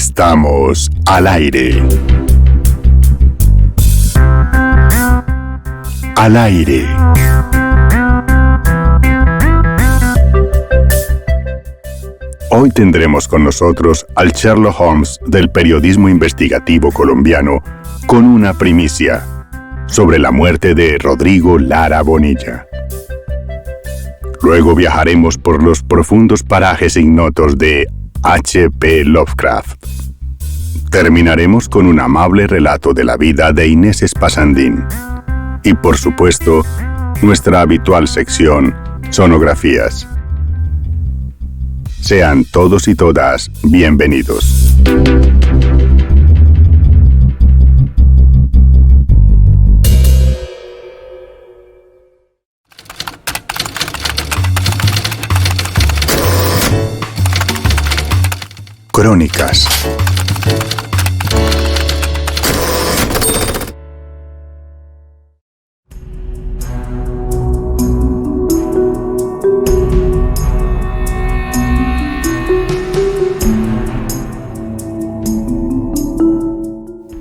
Estamos al aire. Al aire. Hoy tendremos con nosotros al Sherlock Holmes del periodismo investigativo colombiano con una primicia sobre la muerte de Rodrigo Lara Bonilla. Luego viajaremos por los profundos parajes ignotos de H.P. Lovecraft. Terminaremos con un amable relato de la vida de Inés Espasandín. Y por supuesto, nuestra habitual sección, Sonografías. Sean todos y todas bienvenidos. Crónicas.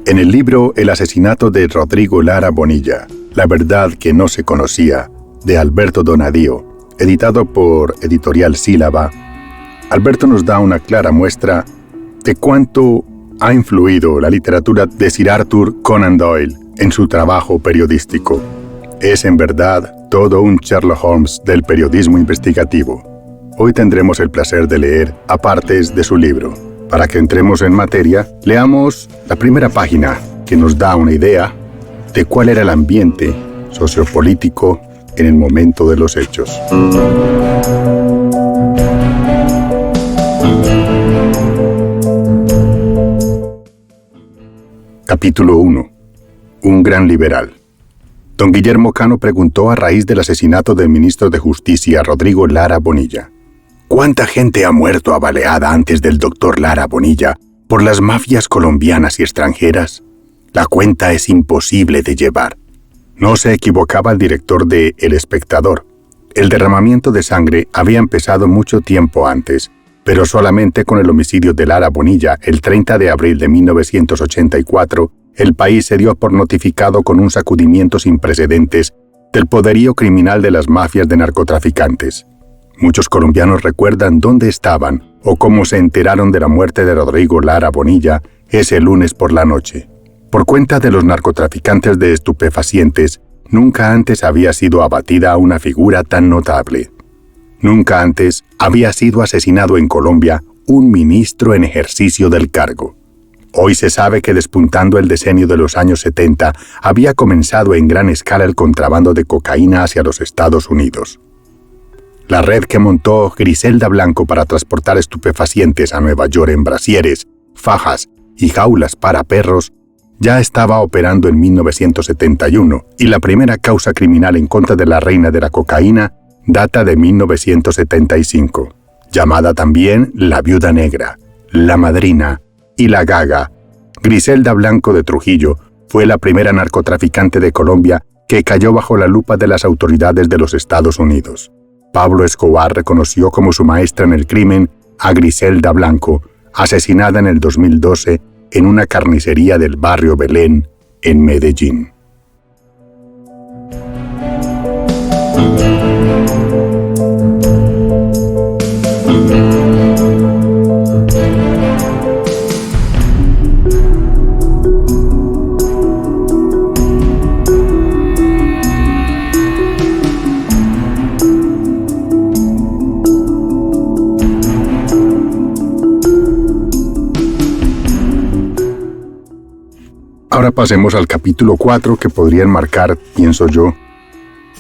En el libro El asesinato de Rodrigo Lara Bonilla, la verdad que no se conocía, de Alberto Donadío, editado por Editorial Sílaba, Alberto nos da una clara muestra de cuánto ha influido la literatura de Sir Arthur Conan Doyle en su trabajo periodístico. Es en verdad todo un Sherlock Holmes del periodismo investigativo. Hoy tendremos el placer de leer apartes de su libro. Para que entremos en materia, leamos la primera página que nos da una idea de cuál era el ambiente sociopolítico en el momento de los hechos. Capítulo 1. Un gran liberal. Don Guillermo Cano preguntó a raíz del asesinato del ministro de Justicia Rodrigo Lara Bonilla: ¿cuánta gente ha muerto abaleada antes del doctor Lara Bonilla por las mafias colombianas y extranjeras? La cuenta es imposible de llevar. No se equivocaba el director de El Espectador. El derramamiento de sangre había empezado mucho tiempo antes, pero solamente con el homicidio de Lara Bonilla el 30 de abril de 1984, el país se dio por notificado con un sacudimiento sin precedentes del poderío criminal de las mafias de narcotraficantes. Muchos colombianos recuerdan dónde estaban o cómo se enteraron de la muerte de Rodrigo Lara Bonilla ese lunes por la noche. Por cuenta de los narcotraficantes de estupefacientes, nunca antes había sido abatida una figura tan notable. Nunca antes había sido asesinado en Colombia un ministro en ejercicio del cargo. Hoy se sabe que despuntando el decenio de los años 70, había comenzado en gran escala el contrabando de cocaína hacia los Estados Unidos. La red que montó Griselda Blanco para transportar estupefacientes a Nueva York en brasieres, fajas y jaulas para perros ya estaba operando en 1971 y la primera causa criminal en contra de la reina de la cocaína data de 1975, llamada también la Viuda Negra, la Madrina y la Gaga. Griselda Blanco de Trujillo fue la primera narcotraficante de Colombia que cayó bajo la lupa de las autoridades de los Estados Unidos. Pablo Escobar reconoció como su maestra en el crimen a Griselda Blanco, asesinada en el 2012 en una carnicería del barrio Belén, en Medellín. Ahora pasemos al capítulo 4, que podría enmarcar, pienso yo,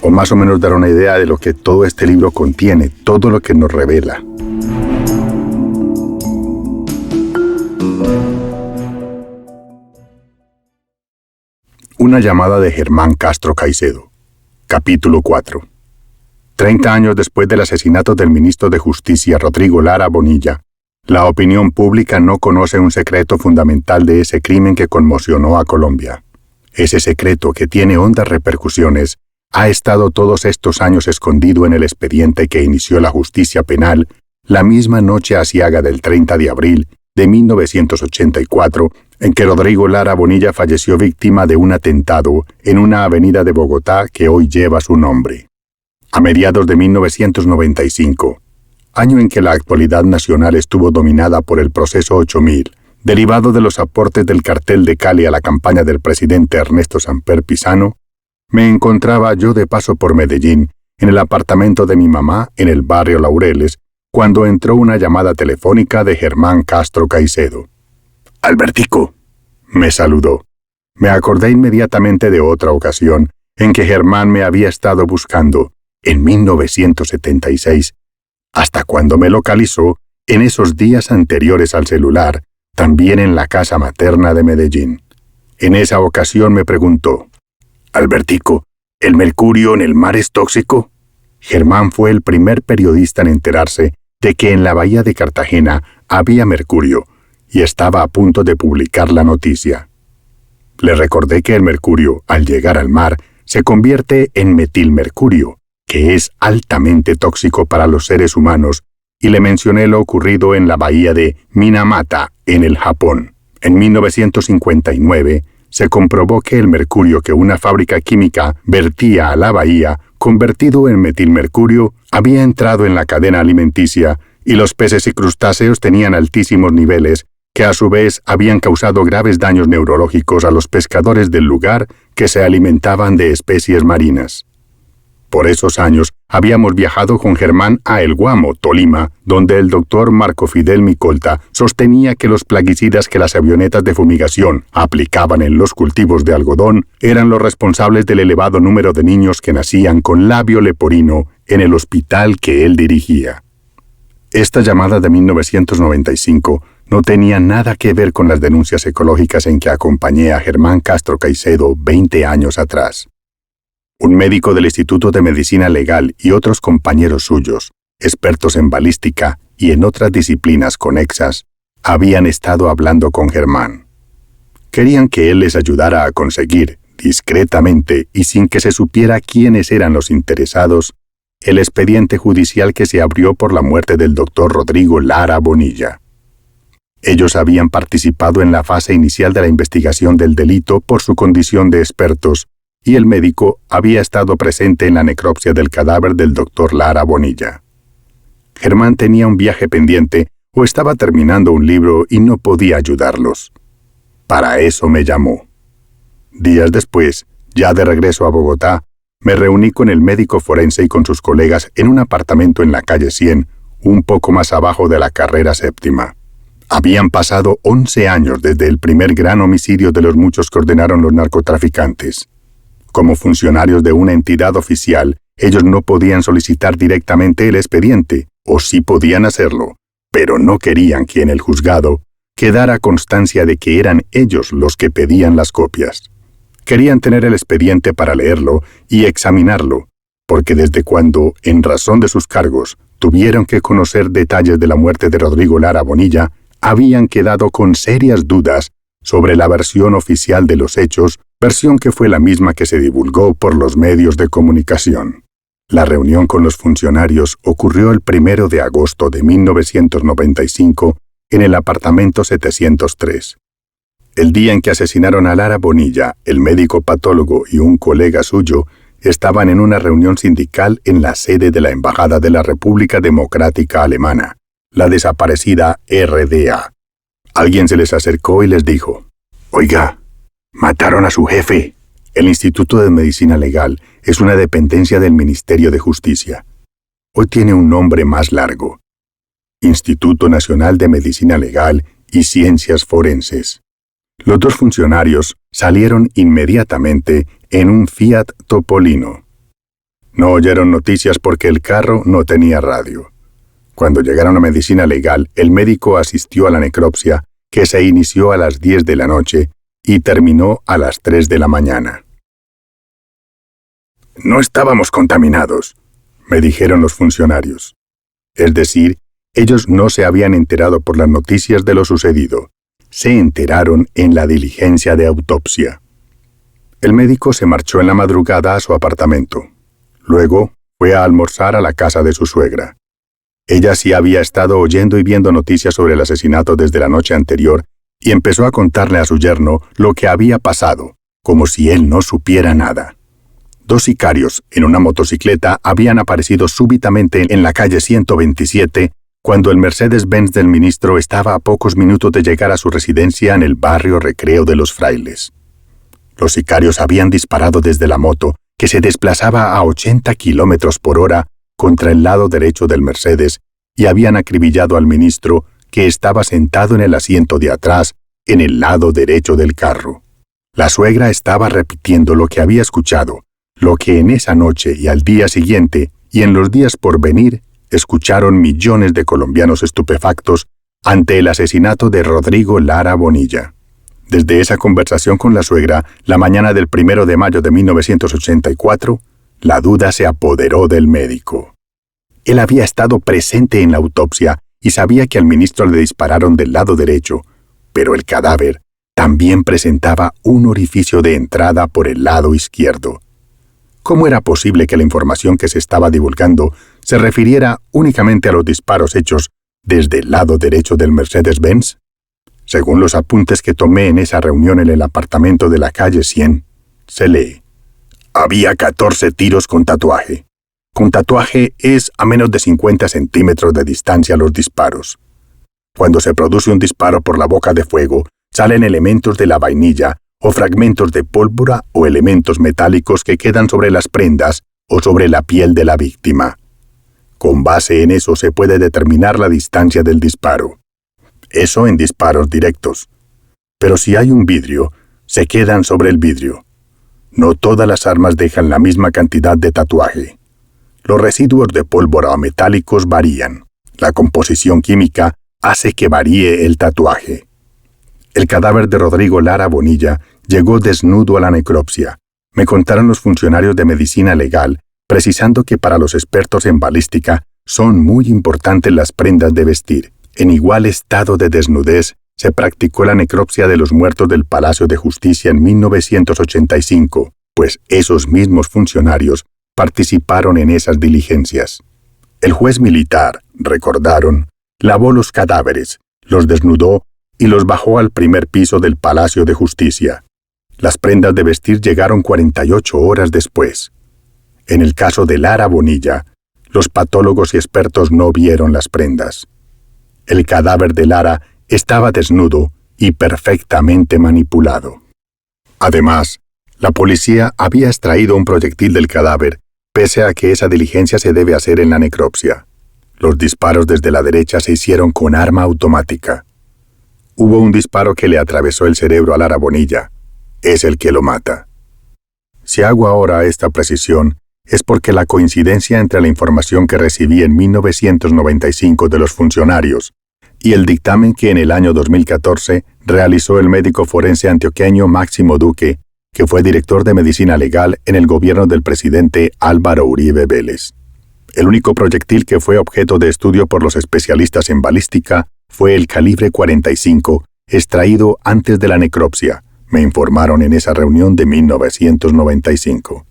o más o menos dar una idea de lo que todo este libro contiene, todo lo que nos revela. Una llamada de Germán Castro Caicedo. Capítulo 4. 30 años después del asesinato del ministro de Justicia Rodrigo Lara Bonilla, la opinión pública no conoce un secreto fundamental de ese crimen que conmocionó a Colombia. Ese secreto, que tiene hondas repercusiones, ha estado todos estos años escondido en el expediente que inició la justicia penal la misma noche aciaga del 30 de abril de 1984, en que Rodrigo Lara Bonilla falleció víctima de un atentado en una avenida de Bogotá que hoy lleva su nombre. A mediados de 1995, año en que la actualidad nacional estuvo dominada por el proceso 8000, derivado de los aportes del cartel de Cali a la campaña del presidente Ernesto Samper Pizano, me encontraba yo de paso por Medellín, en el apartamento de mi mamá en el barrio Laureles, cuando entró una llamada telefónica de Germán Castro Caicedo. «Albertico», me saludó. Me acordé inmediatamente de otra ocasión en que Germán me había estado buscando, en 1976, hasta cuando me localizó en esos días anteriores al celular, también en la casa materna de Medellín. En esa ocasión me preguntó: «Albertico, ¿el mercurio en el mar es tóxico?». Germán fue el primer periodista en enterarse de que en la bahía de Cartagena había mercurio y estaba a punto de publicar la noticia. Le recordé que el mercurio, al llegar al mar, se convierte en metilmercurio, que es altamente tóxico para los seres humanos, y le mencioné lo ocurrido en la bahía de Minamata, en el Japón. En 1959, se comprobó que el mercurio que una fábrica química vertía a la bahía, convertido en metilmercurio, había entrado en la cadena alimenticia y los peces y crustáceos tenían altísimos niveles, que a su vez habían causado graves daños neurológicos a los pescadores del lugar que se alimentaban de especies marinas. Por esos años habíamos viajado con Germán a El Guamo, Tolima, donde el doctor Marco Fidel Micolta sostenía que los plaguicidas que las avionetas de fumigación aplicaban en los cultivos de algodón eran los responsables del elevado número de niños que nacían con labio leporino en el hospital que él dirigía. Esta llamada de 1995 no tenía nada que ver con las denuncias ecológicas en que acompañé a Germán Castro Caicedo 20 años atrás. Un médico del Instituto de Medicina Legal y otros compañeros suyos, expertos en balística y en otras disciplinas conexas, habían estado hablando con Germán. Querían que él les ayudara a conseguir, discretamente y sin que se supiera quiénes eran los interesados, el expediente judicial que se abrió por la muerte del doctor Rodrigo Lara Bonilla. Ellos habían participado en la fase inicial de la investigación del delito por su condición de expertos, y el médico había estado presente en la necropsia del cadáver del doctor Lara Bonilla. Germán tenía un viaje pendiente o estaba terminando un libro y no podía ayudarlos. Para eso me llamó. Días después, ya de regreso a Bogotá, me reuní con el médico forense y con sus colegas en un apartamento en la calle 100, un poco más abajo de la carrera séptima. Habían pasado 11 años desde el primer gran homicidio de los muchos que ordenaron los narcotraficantes. Como funcionarios de una entidad oficial, ellos no podían solicitar directamente el expediente, o sí podían hacerlo, pero no querían que en el juzgado quedara constancia de que eran ellos los que pedían las copias. Querían tener el expediente para leerlo y examinarlo, porque desde cuando, en razón de sus cargos, tuvieron que conocer detalles de la muerte de Rodrigo Lara Bonilla, habían quedado con serias dudas sobre la versión oficial de los hechos, versión que fue la misma que se divulgó por los medios de comunicación. La reunión con los funcionarios ocurrió el 1 de agosto de 1995 en el apartamento 703. El día en que asesinaron a Lara Bonilla, el médico patólogo y un colega suyo estaban en una reunión sindical en la sede de la Embajada de la República Democrática Alemana, la desaparecida RDA. Alguien se les acercó y les dijo: «Oiga, mataron a su jefe». El Instituto de Medicina Legal es una dependencia del Ministerio de Justicia. Hoy tiene un nombre más largo: Instituto Nacional de Medicina Legal y Ciencias Forenses. Los dos funcionarios salieron inmediatamente en un Fiat Topolino. No oyeron noticias porque el carro no tenía radio. Cuando llegaron a Medicina Legal, el médico asistió a la necropsia, que se inició a las 10 de la noche y terminó a las 3 de la mañana. «No estábamos contaminados», me dijeron los funcionarios. Es decir, ellos no se habían enterado por las noticias de lo sucedido. Se enteraron en la diligencia de autopsia. El médico se marchó en la madrugada a su apartamento. Luego fue a almorzar a la casa de su suegra. Ella sí había estado oyendo y viendo noticias sobre el asesinato desde la noche anterior y empezó a contarle a su yerno lo que había pasado, como si él no supiera nada. 2 sicarios en una motocicleta habían aparecido súbitamente en la calle 127 cuando el Mercedes-Benz del ministro estaba a pocos minutos de llegar a su residencia en el barrio Recreo de los Frailes. Los sicarios habían disparado desde la moto, que se desplazaba a 80 kilómetros por hora, contra el lado derecho del Mercedes, y habían acribillado al ministro, que estaba sentado en el asiento de atrás, en el lado derecho del carro. La suegra estaba repitiendo lo que había escuchado, lo que en esa noche y al día siguiente, y en los días por venir, escucharon millones de colombianos estupefactos ante el asesinato de Rodrigo Lara Bonilla. Desde esa conversación con la suegra, la mañana del 1 de mayo de 1984, la duda se apoderó del médico. Él había estado presente en la autopsia y sabía que al ministro le dispararon del lado derecho, pero el cadáver también presentaba un orificio de entrada por el lado izquierdo. ¿Cómo era posible que la información que se estaba divulgando se refiriera únicamente a los disparos hechos desde el lado derecho del Mercedes-Benz? Según los apuntes que tomé en esa reunión en el apartamento de la calle 100, se lee: había 14 tiros con tatuaje. Con tatuaje es a menos de 50 centímetros de distancia los disparos. Cuando se produce un disparo por la boca de fuego, salen elementos de la vainilla o fragmentos de pólvora o elementos metálicos que quedan sobre las prendas o sobre la piel de la víctima. Con base en eso se puede determinar la distancia del disparo. Eso en disparos directos. Pero si hay un vidrio, se quedan sobre el vidrio. No todas las armas dejan la misma cantidad de tatuaje. Los residuos de pólvora o metálicos varían. La composición química hace que varíe el tatuaje. El cadáver de Rodrigo Lara Bonilla llegó desnudo a la necropsia. Me contaron los funcionarios de medicina legal, precisando que para los expertos en balística son muy importantes las prendas de vestir. En igual estado de desnudez, se practicó la necropsia de los muertos del Palacio de Justicia en 1985, pues esos mismos funcionarios participaron en esas diligencias. El juez militar, recordaron, lavó los cadáveres, los desnudó y los bajó al primer piso del Palacio de Justicia. Las prendas de vestir llegaron 48 horas después. En el caso de Lara Bonilla, los patólogos y expertos no vieron las prendas. El cadáver de Lara estaba desnudo y perfectamente manipulado. Además, la policía había extraído un proyectil del cadáver, pese a que esa diligencia se debe hacer en la necropsia. Los disparos desde la derecha se hicieron con arma automática. Hubo un disparo que le atravesó el cerebro a Lara Bonilla. Es el que lo mata. Si hago ahora esta precisión, es porque la coincidencia entre la información que recibí en 1995 de los funcionarios y el dictamen que en el año 2014 realizó el médico forense antioqueño Máximo Duque, que fue director de medicina legal en el gobierno del presidente Álvaro Uribe Vélez. El único proyectil que fue objeto de estudio por los especialistas en balística fue el calibre 45, extraído antes de la necropsia, me informaron en esa reunión de 1995.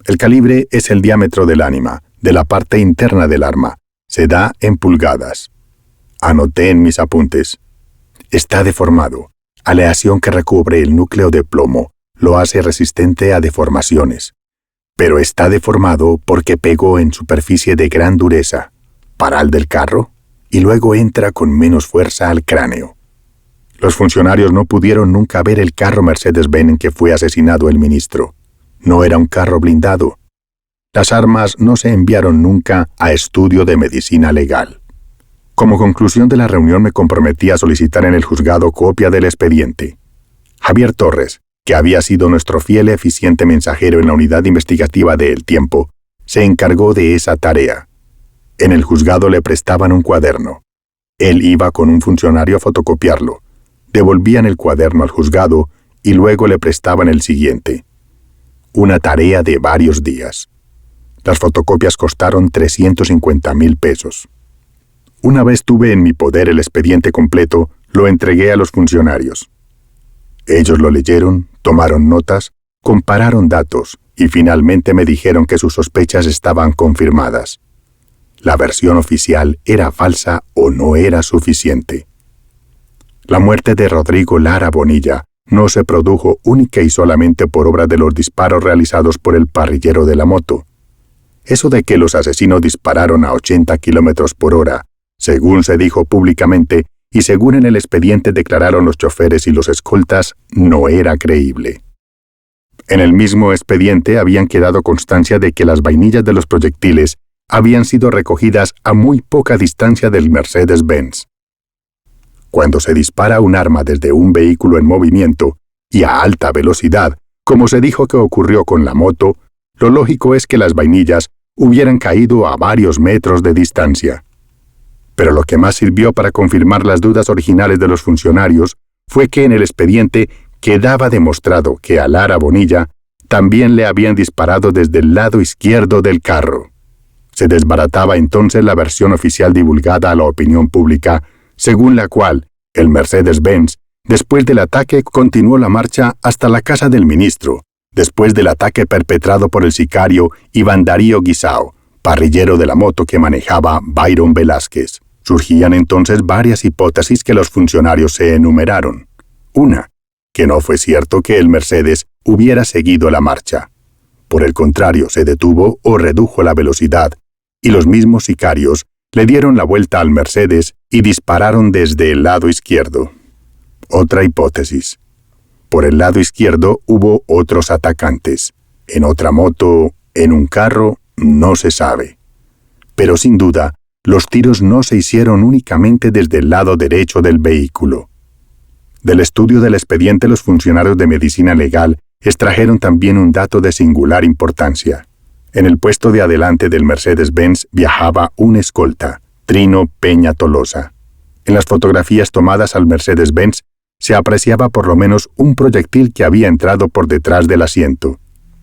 El calibre es el diámetro del ánima, de la parte interna del arma. Se da en pulgadas. Anoté en mis apuntes. Está deformado. Aleación que recubre el núcleo de plomo lo hace resistente a deformaciones. Pero está deformado porque pegó en superficie de gran dureza, paral del carro, y luego entra con menos fuerza al cráneo. Los funcionarios no pudieron nunca ver el carro Mercedes-Benz en que fue asesinado el ministro. No era un carro blindado. Las armas no se enviaron nunca a estudio de medicina legal. Como conclusión de la reunión me comprometí a solicitar en el juzgado copia del expediente. Javier Torres, que había sido nuestro fiel y eficiente mensajero en la unidad investigativa de El Tiempo, se encargó de esa tarea. En el juzgado le prestaban un cuaderno. Él iba con un funcionario a fotocopiarlo. Devolvían el cuaderno al juzgado y luego le prestaban el siguiente. Una tarea de varios días. Las fotocopias costaron 350,000 pesos. Una vez tuve en mi poder el expediente completo, lo entregué a los funcionarios. Ellos lo leyeron, tomaron notas, compararon datos y finalmente me dijeron que sus sospechas estaban confirmadas. la versión oficial era falsa o no era suficiente. La muerte de Rodrigo Lara Bonilla no se produjo única y solamente por obra de los disparos realizados por el parrillero de la moto. Eso de que los asesinos dispararon a 80 kilómetros por hora, según se dijo públicamente y según en el expediente declararon los choferes y los escoltas, no era creíble. En el mismo expediente habían quedado constancia de que las vainillas de los proyectiles habían sido recogidas a muy poca distancia del Mercedes-Benz. Cuando se dispara un arma desde un vehículo en movimiento y a alta velocidad, como se dijo que ocurrió con la moto, lo lógico es que las vainillas hubieran caído a varios metros de distancia. Pero lo que más sirvió para confirmar las dudas originales de los funcionarios fue que en el expediente quedaba demostrado que a Lara Bonilla también le habían disparado desde el lado izquierdo del carro. Se desbarataba entonces la versión oficial divulgada a la opinión pública, según la cual el Mercedes-Benz, después del ataque, continuó la marcha hasta la casa del ministro, después del ataque perpetrado por el sicario Iván Darío Guisao, parrillero de la moto que manejaba Byron Velázquez. Surgían entonces varias hipótesis que los funcionarios se enumeraron. Una, que no fue cierto que el Mercedes hubiera seguido la marcha. Por el contrario, se detuvo o redujo la velocidad, y los mismos sicarios le dieron la vuelta al Mercedes y dispararon desde el lado izquierdo. Otra hipótesis. Por el lado izquierdo hubo otros atacantes. En otra moto, en un carro, no se sabe. Pero sin duda, los tiros no se hicieron únicamente desde el lado derecho del vehículo. Del estudio del expediente, los funcionarios de medicina legal extrajeron también un dato de singular importancia. En el puesto de adelante del Mercedes-Benz viajaba un escolta, Trino Peña Tolosa. En las fotografías tomadas al Mercedes-Benz se apreciaba por lo menos un proyectil que había entrado por detrás del asiento.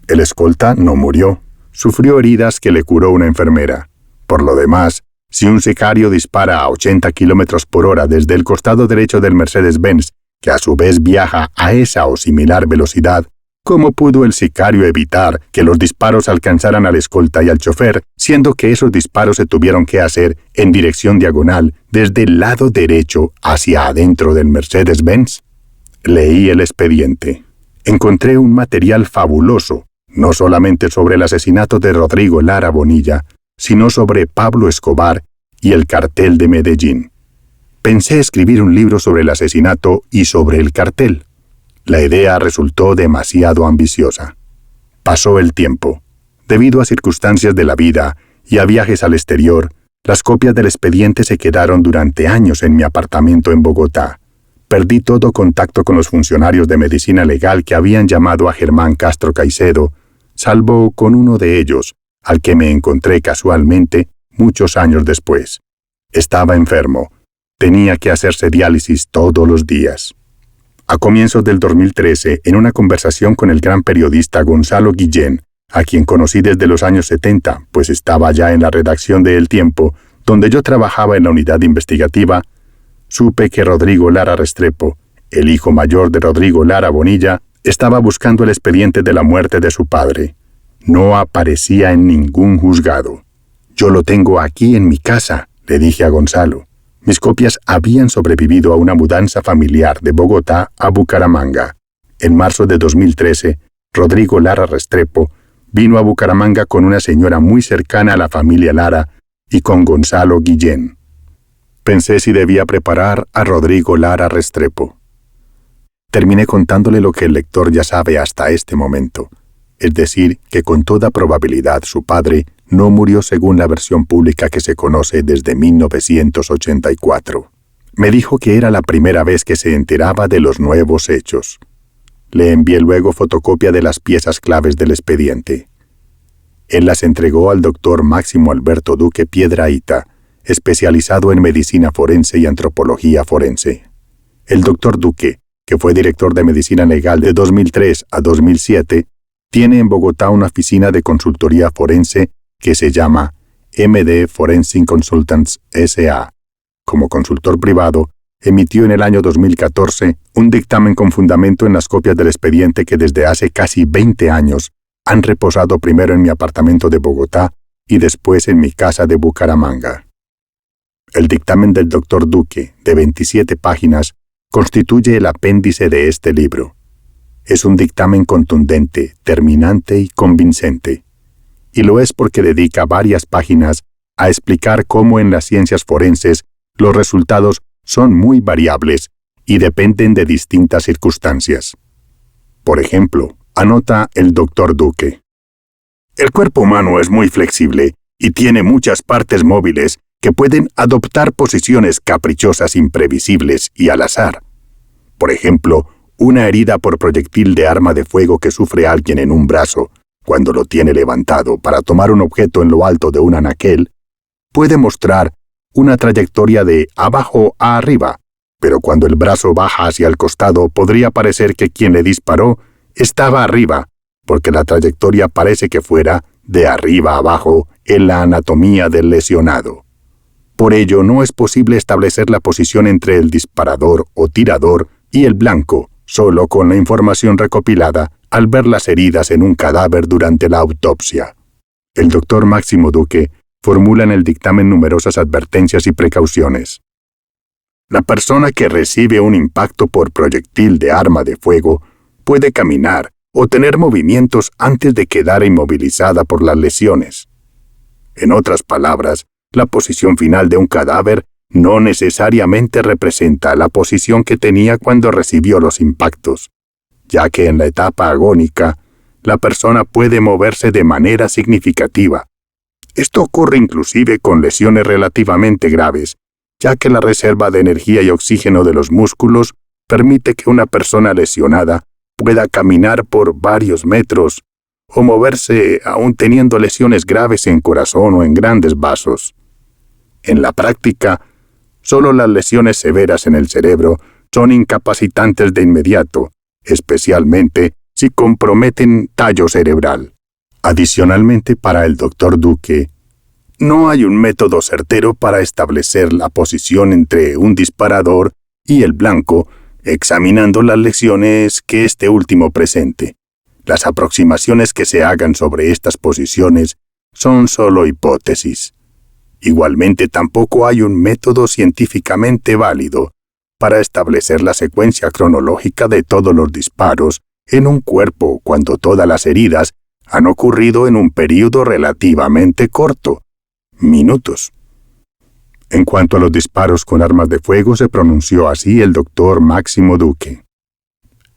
El escolta no murió, sufrió heridas que le curó una enfermera. Por lo demás, si un sicario dispara a 80 kilómetros por hora desde el costado derecho del Mercedes-Benz, que a su vez viaja a esa o similar velocidad, ¿cómo pudo el sicario evitar que los disparos alcanzaran al escolta y al chofer, siendo que esos disparos se tuvieron que hacer en dirección diagonal desde el lado derecho hacia adentro del Mercedes-Benz? Leí el expediente. Encontré un material fabuloso, no solamente sobre el asesinato de Rodrigo Lara Bonilla, sino sobre Pablo Escobar y el cartel de Medellín. Pensé escribir un libro sobre el asesinato y sobre el cartel. La idea resultó demasiado ambiciosa. Pasó el tiempo. Debido a circunstancias de la vida y a viajes al exterior, las copias del expediente se quedaron durante años en mi apartamento en Bogotá. Perdí todo contacto con los funcionarios de medicina legal que habían llamado a Germán Castro Caicedo, salvo con uno de ellos, al que me encontré casualmente muchos años después. Estaba enfermo. Tenía que hacerse diálisis todos los días. A comienzos del 2013, en una conversación con el gran periodista Gonzalo Guillén, a quien conocí desde los años 70, pues estaba ya en la redacción de El Tiempo, donde yo trabajaba en la unidad investigativa, supe que Rodrigo Lara Restrepo, el hijo mayor de Rodrigo Lara Bonilla, estaba buscando el expediente de la muerte de su padre. No aparecía en ningún juzgado. «Yo lo tengo aquí en mi casa», le dije a Gonzalo. Mis copias habían sobrevivido a una mudanza familiar de Bogotá a Bucaramanga. En marzo de 2013, Rodrigo Lara Restrepo vino a Bucaramanga con una señora muy cercana a la familia Lara y con Gonzalo Guillén. Pensé si debía preparar a Rodrigo Lara Restrepo. Terminé contándole lo que el lector ya sabe hasta este momento, es decir, que con toda probabilidad su padre no murió según la versión pública que se conoce desde 1984. Me dijo que era la primera vez que se enteraba de los nuevos hechos. Le envié luego fotocopia de las piezas claves del expediente. Él las entregó al doctor Máximo Alberto Duque Piedrahita, especializado en medicina forense y antropología forense. El doctor Duque, que fue director de medicina legal de 2003 a 2007, tiene en Bogotá una oficina de consultoría forense que se llama MD Forensic Consultants S.A. Como consultor privado, emitió en el año 2014 un dictamen con fundamento en las copias del expediente que desde hace casi 20 años han reposado primero en mi apartamento de Bogotá y después en mi casa de Bucaramanga. El dictamen del Dr. Duque, de 27 páginas, constituye el apéndice de este libro. Es un dictamen contundente, terminante y convincente. Y lo es porque dedica varias páginas a explicar cómo en las ciencias forenses los resultados son muy variables y dependen de distintas circunstancias. Por ejemplo, anota el Dr. Duque: el cuerpo humano es muy flexible y tiene muchas partes móviles que pueden adoptar posiciones caprichosas, imprevisibles y al azar. Por ejemplo, una herida por proyectil de arma de fuego que sufre alguien en un brazo, cuando lo tiene levantado para tomar un objeto en lo alto de un anaquel, puede mostrar una trayectoria de abajo a arriba, pero cuando el brazo baja hacia el costado podría parecer que quien le disparó estaba arriba, porque la trayectoria parece que fuera de arriba a abajo en la anatomía del lesionado. Por ello, no es posible establecer la posición entre el disparador o tirador y el blanco, solo con la información recopilada al ver las heridas en un cadáver durante la autopsia. El doctor Máximo Duque formula en el dictamen numerosas advertencias y precauciones. La persona que recibe un impacto por proyectil de arma de fuego puede caminar o tener movimientos antes de quedar inmovilizada por las lesiones. En otras palabras, la posición final de un cadáver no necesariamente representa la posición que tenía cuando recibió los impactos, ya que en la etapa agónica, la persona puede moverse de manera significativa. Esto ocurre inclusive con lesiones relativamente graves, ya que la reserva de energía y oxígeno de los músculos permite que una persona lesionada pueda caminar por varios metros o moverse aún teniendo lesiones graves en corazón o en grandes vasos. En la práctica, solo las lesiones severas en el cerebro son incapacitantes de inmediato, especialmente si comprometen tallo cerebral. Adicionalmente, para el Dr. Duque, no hay un método certero para establecer la posición entre un disparador y el blanco, examinando las lesiones que este último presente. Las aproximaciones que se hagan sobre estas posiciones son solo hipótesis. Igualmente, tampoco hay un método científicamente válido para establecer la secuencia cronológica de todos los disparos en un cuerpo cuando todas las heridas han ocurrido en un período relativamente corto, minutos. En cuanto a los disparos con armas de fuego, se pronunció así el doctor Máximo Duque: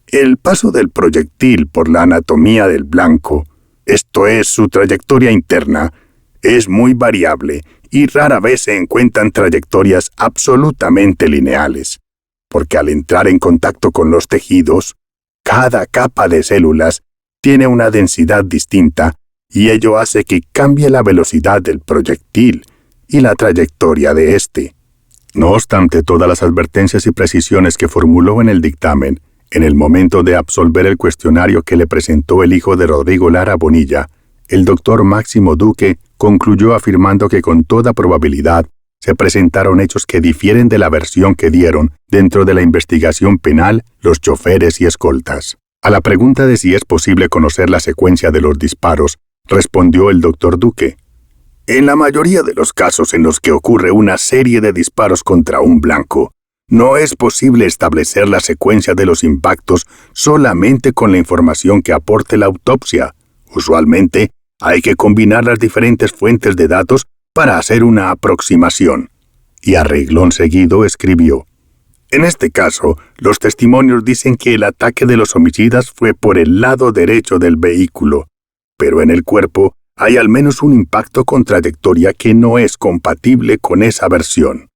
el paso del proyectil por la anatomía del blanco, esto es, su trayectoria interna, es muy variable y rara vez se encuentran trayectorias absolutamente lineales, porque al entrar en contacto con los tejidos, cada capa de células tiene una densidad distinta y ello hace que cambie la velocidad del proyectil y la trayectoria de éste. No obstante todas las advertencias y precisiones que formuló en el dictamen, en el momento de absolver el cuestionario que le presentó el hijo de Rodrigo Lara Bonilla, el doctor Máximo Duque concluyó afirmando que con toda probabilidad se presentaron hechos que difieren de la versión que dieron dentro de la investigación penal los choferes y escoltas. A la pregunta de si es posible conocer la secuencia de los disparos, respondió el doctor Duque: en la mayoría de los casos en los que ocurre una serie de disparos contra un blanco, no es posible establecer la secuencia de los impactos solamente con la información que aporte la autopsia. Usualmente, hay que combinar las diferentes fuentes de datos para hacer una aproximación. Y a reglón seguido escribió: en este caso, los testimonios dicen que el ataque de los homicidas fue por el lado derecho del vehículo, pero en el cuerpo hay al menos un impacto con trayectoria que no es compatible con esa versión.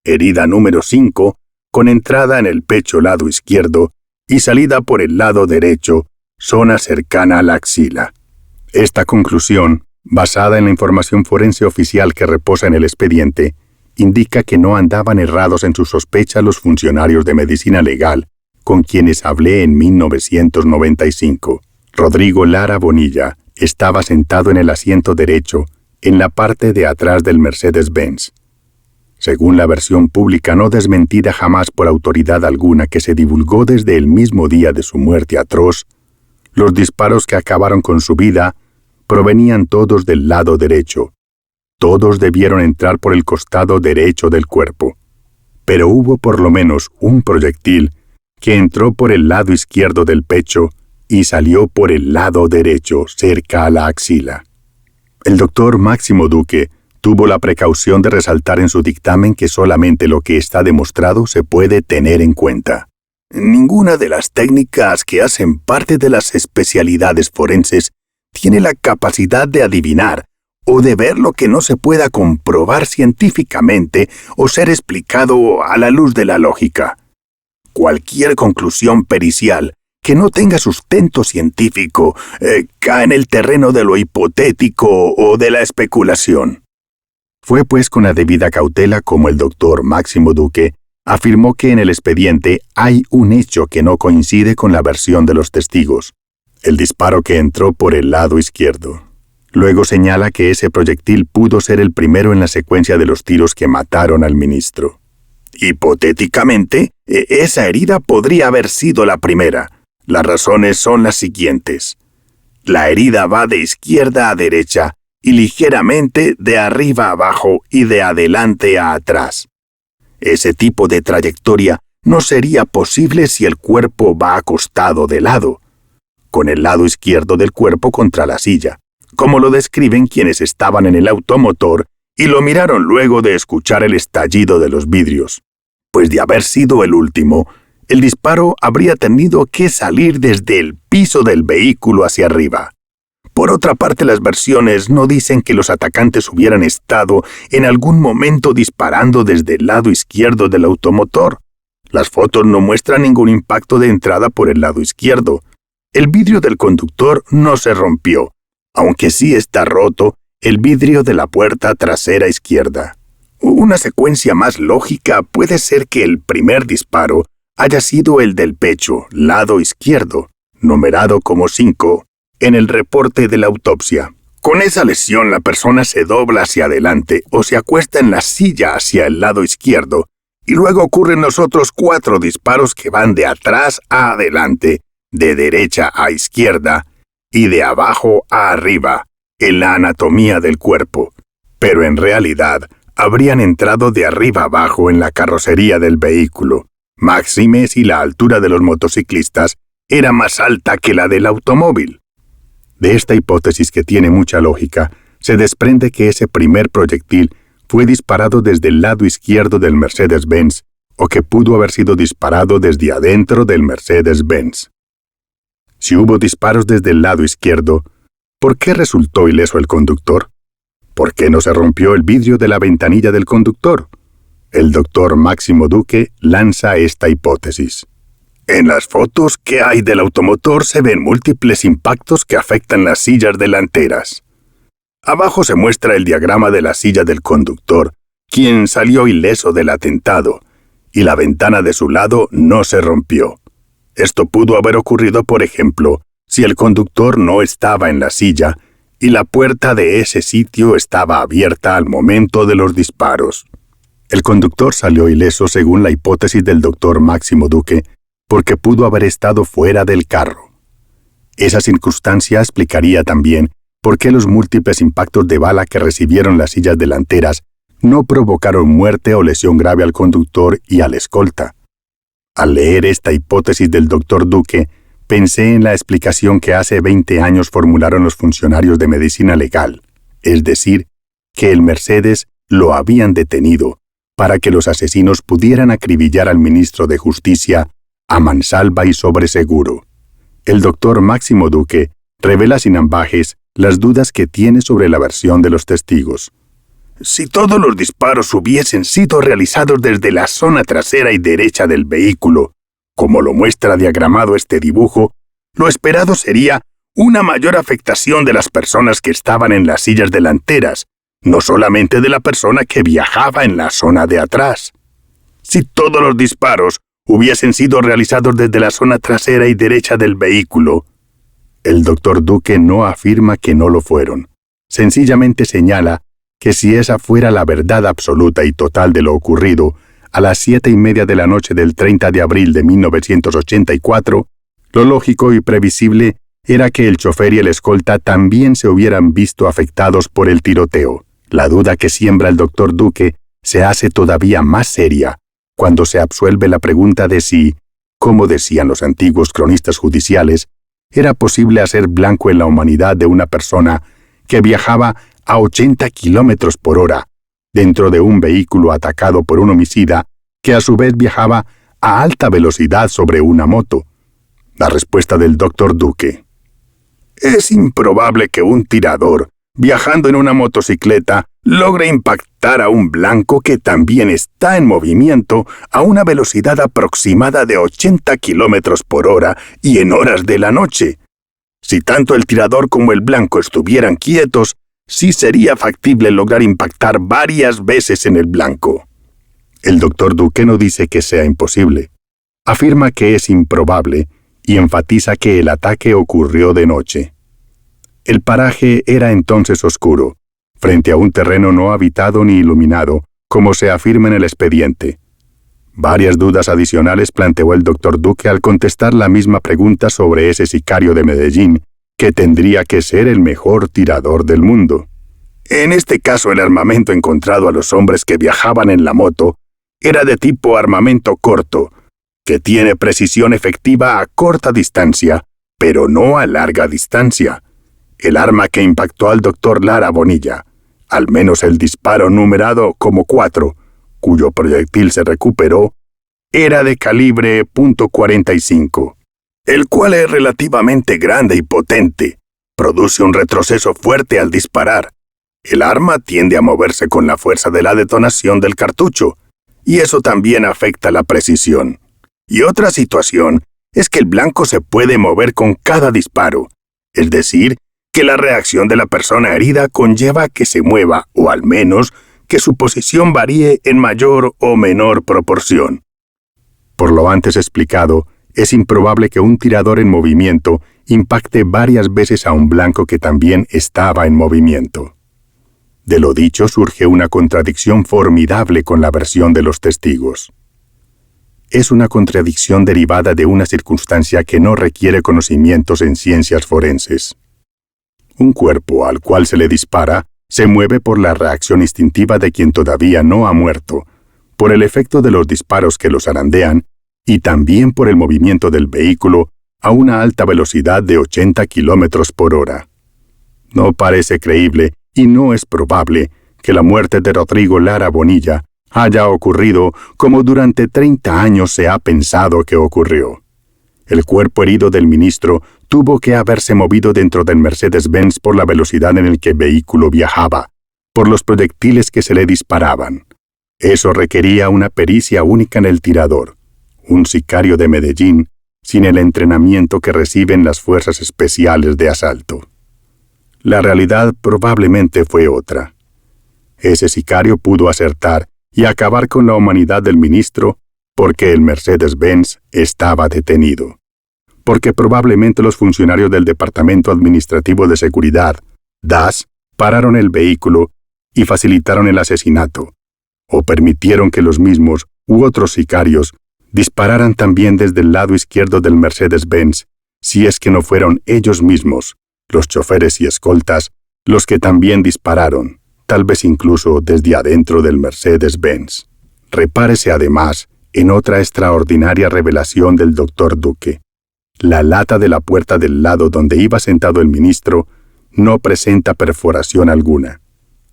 Herida número 5, con entrada en el pecho lado izquierdo y salida por el lado derecho, zona cercana a la axila. Esta conclusión, basada en la información forense oficial que reposa en el expediente, indica que no andaban errados en sus sospechas los funcionarios de medicina legal con quienes hablé en 1995. Rodrigo Lara Bonilla estaba sentado en el asiento derecho, en la parte de atrás del Mercedes-Benz. Según la versión pública no desmentida jamás por autoridad alguna que se divulgó desde el mismo día de su muerte atroz, los disparos que acabaron con su vida provenían todos del lado derecho, Todos debieron entrar por el costado derecho del cuerpo. Pero hubo por lo menos un proyectil que entró por el lado izquierdo del pecho y salió por el lado derecho, cerca a la axila. El doctor Máximo Duque tuvo la precaución de resaltar en su dictamen que solamente lo que está demostrado se puede tener en cuenta. Ninguna de las técnicas que hacen parte de las especialidades forenses tiene la capacidad de adivinar o de ver lo que no se pueda comprobar científicamente o ser explicado a la luz de la lógica. Cualquier conclusión pericial que no tenga sustento científico cae en el terreno de lo hipotético o de la especulación. Fue pues con la debida cautela como el doctor Máximo Duque afirmó que en el expediente hay un hecho que no coincide con la versión de los testigos: el disparo que entró por el lado izquierdo. Luego señala que ese proyectil pudo ser el primero en la secuencia de los tiros que mataron al ministro. Hipotéticamente, esa herida podría haber sido la primera. Las razones son las siguientes. La herida va de izquierda a derecha y ligeramente de arriba a abajo y de adelante a atrás. Ese tipo de trayectoria no sería posible si el cuerpo va acostado de lado, con el lado izquierdo del cuerpo contra la silla, como lo describen quienes estaban en el automotor y lo miraron luego de escuchar el estallido de los vidrios. Pues de haber sido el último, el disparo habría tenido que salir desde el piso del vehículo hacia arriba. Por otra parte, las versiones no dicen que los atacantes hubieran estado en algún momento disparando desde el lado izquierdo del automotor. Las fotos no muestran ningún impacto de entrada por el lado izquierdo. El vidrio del conductor no se rompió, aunque sí está roto el vidrio de la puerta trasera izquierda. Una secuencia más lógica puede ser que el primer disparo haya sido el del pecho, lado izquierdo, numerado como 5, en el reporte de la autopsia. Con esa lesión la persona se dobla hacia adelante o se acuesta en la silla hacia el lado izquierdo, y luego ocurren los otros 4 disparos que van de atrás a adelante, de derecha a izquierda y de abajo a arriba, en la anatomía del cuerpo. Pero en realidad habrían entrado de arriba abajo en la carrocería del vehículo, máxime si la altura de los motociclistas era más alta que la del automóvil. De esta hipótesis, que tiene mucha lógica, se desprende que ese primer proyectil fue disparado desde el lado izquierdo del Mercedes-Benz o que pudo haber sido disparado desde adentro del Mercedes-Benz. Si hubo disparos desde el lado izquierdo, ¿por qué resultó ileso el conductor? ¿Por qué no se rompió el vidrio de la ventanilla del conductor? El doctor Máximo Duque lanza esta hipótesis. En las fotos que hay del automotor se ven múltiples impactos que afectan las sillas delanteras. Abajo se muestra el diagrama de la silla del conductor, quien salió ileso del atentado, y la ventana de su lado no se rompió. Esto pudo haber ocurrido, por ejemplo, si el conductor no estaba en la silla y la puerta de ese sitio estaba abierta al momento de los disparos. El conductor salió ileso según la hipótesis del doctor Máximo Duque, porque pudo haber estado fuera del carro. Esa circunstancia explicaría también por qué los múltiples impactos de bala que recibieron las sillas delanteras no provocaron muerte o lesión grave al conductor y al escolta. Al leer esta hipótesis del doctor Duque, pensé en la explicación que hace 20 años formularon los funcionarios de medicina legal, es decir, que el Mercedes lo habían detenido para que los asesinos pudieran acribillar al ministro de Justicia a mansalva y sobre seguro. El doctor Máximo Duque revela sin ambajes las dudas que tiene sobre la versión de los testigos. Si todos los disparos hubiesen sido realizados desde la zona trasera y derecha del vehículo, como lo muestra diagramado este dibujo, lo esperado sería una mayor afectación de las personas que estaban en las sillas delanteras, no solamente de la persona que viajaba en la zona de atrás. Si todos los disparos hubiesen sido realizados desde la zona trasera y derecha del vehículo, el doctor Duque no afirma que no lo fueron. Sencillamente señala que si esa fuera la verdad absoluta y total de lo ocurrido, a las 7:30 de la noche del 30 de abril de 1984, lo lógico y previsible era que el chofer y el escolta también se hubieran visto afectados por el tiroteo. La duda que siembra el Dr. Duque se hace todavía más seria cuando se absuelve la pregunta de si, como decían los antiguos cronistas judiciales, era posible hacer blanco en la humanidad de una persona que viajaba a 80 kilómetros por hora dentro de un vehículo atacado por un homicida que a su vez viajaba a alta velocidad sobre una moto. La respuesta del Dr. Duque: es improbable que un tirador, viajando en una motocicleta, logre impactar a un blanco que también está en movimiento a una velocidad aproximada de 80 kilómetros por hora y en horas de la noche. Si tanto el tirador como el blanco estuvieran quietos, sí sería factible lograr impactar varias veces en el blanco. El Dr. Duque no dice que sea imposible. Afirma que es improbable y enfatiza que el ataque ocurrió de noche. El paraje era entonces oscuro, frente a un terreno no habitado ni iluminado, como se afirma en el expediente. Varias dudas adicionales planteó el Dr. Duque al contestar la misma pregunta sobre ese sicario de Medellín, que tendría que ser el mejor tirador del mundo. En este caso, el armamento encontrado a los hombres que viajaban en la moto era de tipo armamento corto, que tiene precisión efectiva a corta distancia, pero no a larga distancia. El arma que impactó al Dr. Lara Bonilla, al menos el disparo numerado como 4, cuyo proyectil se recuperó, era de calibre .45, el cual es relativamente grande y potente. Produce un retroceso fuerte al disparar. El arma tiende a moverse con la fuerza de la detonación del cartucho, y eso también afecta la precisión. Y otra situación es que el blanco se puede mover con cada disparo, es decir, que la reacción de la persona herida conlleva que se mueva, o al menos que su posición varíe en mayor o menor proporción. Por lo antes explicado, es improbable que un tirador en movimiento impacte varias veces a un blanco que también estaba en movimiento. De lo dicho surge una contradicción formidable con la versión de los testigos. Es una contradicción derivada de una circunstancia que no requiere conocimientos en ciencias forenses. Un cuerpo al cual se le dispara se mueve por la reacción instintiva de quien todavía no ha muerto, por el efecto de los disparos que lo zarandean y también por el movimiento del vehículo a una alta velocidad de 80 kilómetros por hora. No parece creíble y no es probable que la muerte de Rodrigo Lara Bonilla haya ocurrido como durante 30 años se ha pensado que ocurrió. El cuerpo herido del ministro tuvo que haberse movido dentro del Mercedes-Benz por la velocidad en el que el vehículo viajaba, por los proyectiles que se le disparaban. Eso requería una pericia única en el tirador, un sicario de Medellín, sin el entrenamiento que reciben las fuerzas especiales de asalto. La realidad probablemente fue otra. Ese sicario pudo acertar y acabar con la humanidad del ministro porque el Mercedes-Benz estaba detenido. Porque probablemente los funcionarios del Departamento Administrativo de Seguridad, DAS, pararon el vehículo y facilitaron el asesinato, o permitieron que los mismos u otros sicarios dispararan también desde el lado izquierdo del Mercedes-Benz, si es que no fueron ellos mismos, los choferes y escoltas, los que también dispararon, tal vez incluso desde adentro del Mercedes-Benz. Repárese además en otra extraordinaria revelación del Dr. Duque. La lata de la puerta del lado donde iba sentado el ministro no presenta perforación alguna.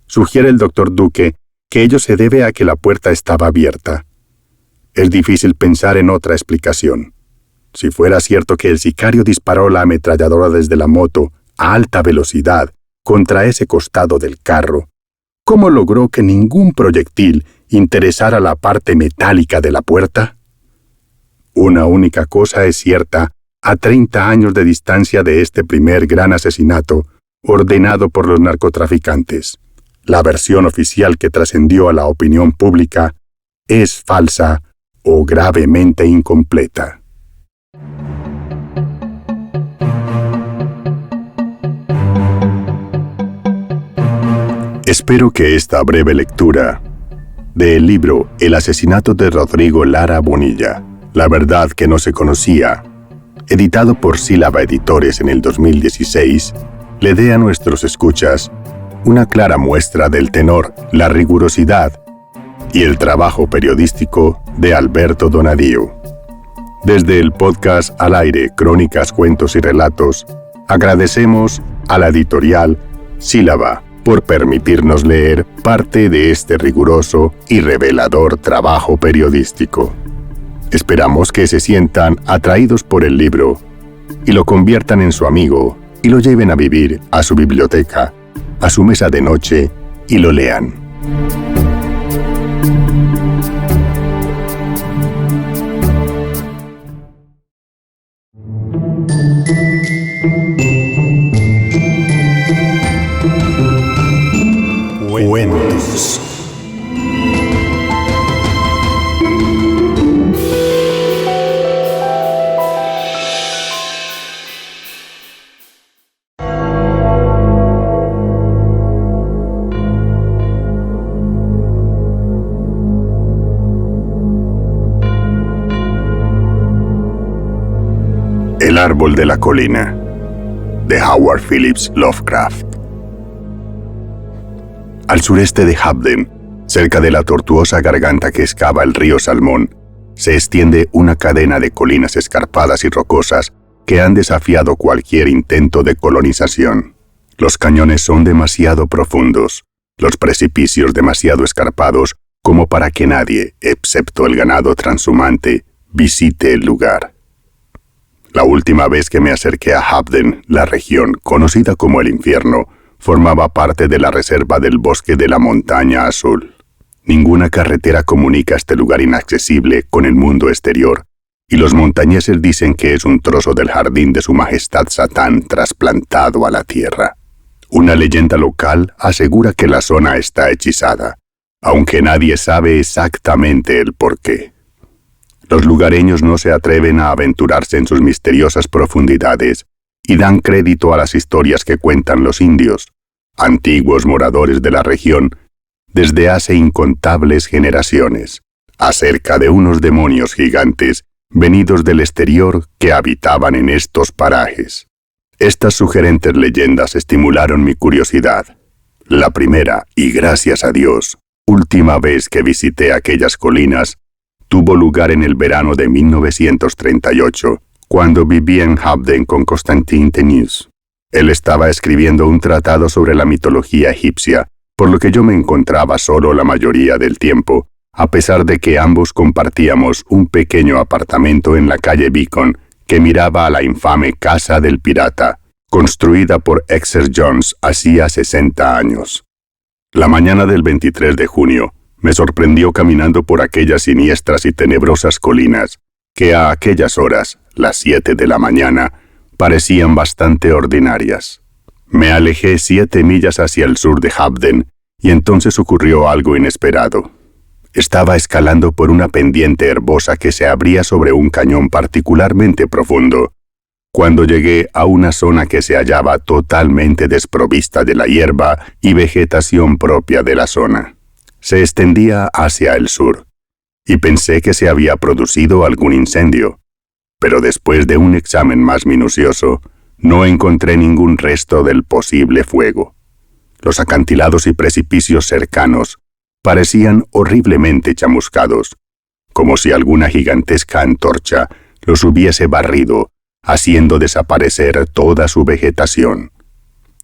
Sugiere el Dr. Duque que ello se debe a que la puerta estaba abierta. Es difícil pensar en otra explicación. Si fuera cierto que el sicario disparó la ametralladora desde la moto a alta velocidad contra ese costado del carro, ¿cómo logró que ningún proyectil interesara la parte metálica de la puerta? Una única cosa es cierta a 30 años de distancia de este primer gran asesinato ordenado por los narcotraficantes. La versión oficial que trascendió a la opinión pública es falsa o gravemente incompleta. Espero que esta breve lectura del libro El asesinato de Rodrigo Lara Bonilla, la verdad que no se conocía, editado por Sílaba Editores en el 2016, le dé a nuestros escuchas una clara muestra del tenor, la rigurosidad y el trabajo periodístico de Alberto Donadío. Desde el podcast Al Aire, Crónicas, Cuentos y Relatos, agradecemos a la editorial Sílaba por permitirnos leer parte de este riguroso y revelador trabajo periodístico. Esperamos que se sientan atraídos por el libro y lo conviertan en su amigo y lo lleven a vivir a su biblioteca, a su mesa de noche y lo lean. Cuentos. El árbol de la colina, de Howard Phillips Lovecraft. Al sureste de Habden, cerca de la tortuosa garganta que excava el río Salmón, se extiende una cadena de colinas escarpadas y rocosas que han desafiado cualquier intento de colonización. Los cañones son demasiado profundos, los precipicios demasiado escarpados como para que nadie, excepto el ganado transhumante, visite el lugar. La última vez que me acerqué a Habden, la región, conocida como el infierno, formaba parte de la reserva del bosque de la Montaña Azul. Ninguna carretera comunica este lugar inaccesible con el mundo exterior, y los montañeses dicen que es un trozo del jardín de su majestad Satán trasplantado a la tierra. Una leyenda local asegura que la zona está hechizada, aunque nadie sabe exactamente el porqué. Los lugareños no se atreven a aventurarse en sus misteriosas profundidades y dan crédito a las historias que cuentan los indios, antiguos moradores de la región, desde hace incontables generaciones, acerca de unos demonios gigantes venidos del exterior que habitaban en estos parajes. Estas sugerentes leyendas estimularon mi curiosidad. La primera, y gracias a Dios, última vez que visité aquellas colinas, tuvo lugar en el verano de 1938, cuando vivía en Habden con Constantin Tenius. Él estaba escribiendo un tratado sobre la mitología egipcia, por lo que yo me encontraba solo la mayoría del tiempo, a pesar de que ambos compartíamos un pequeño apartamento en la calle Beacon que miraba a la infame Casa del Pirata, construida por Exeter Jones hacía 60 años. La mañana del 23 de junio, me sorprendió caminando por aquellas siniestras y tenebrosas colinas, que a aquellas horas, las 7 de la mañana, parecían bastante ordinarias. Me alejé 7 millas hacia el sur de Habden, y entonces ocurrió algo inesperado. Estaba escalando por una pendiente herbosa que se abría sobre un cañón particularmente profundo, cuando llegué a una zona que se hallaba totalmente desprovista de la hierba y vegetación propia de la zona. Se extendía hacia el sur, y pensé que se había producido algún incendio, pero después de un examen más minucioso, no encontré ningún resto del posible fuego. Los acantilados y precipicios cercanos parecían horriblemente chamuscados, como si alguna gigantesca antorcha los hubiese barrido, haciendo desaparecer toda su vegetación.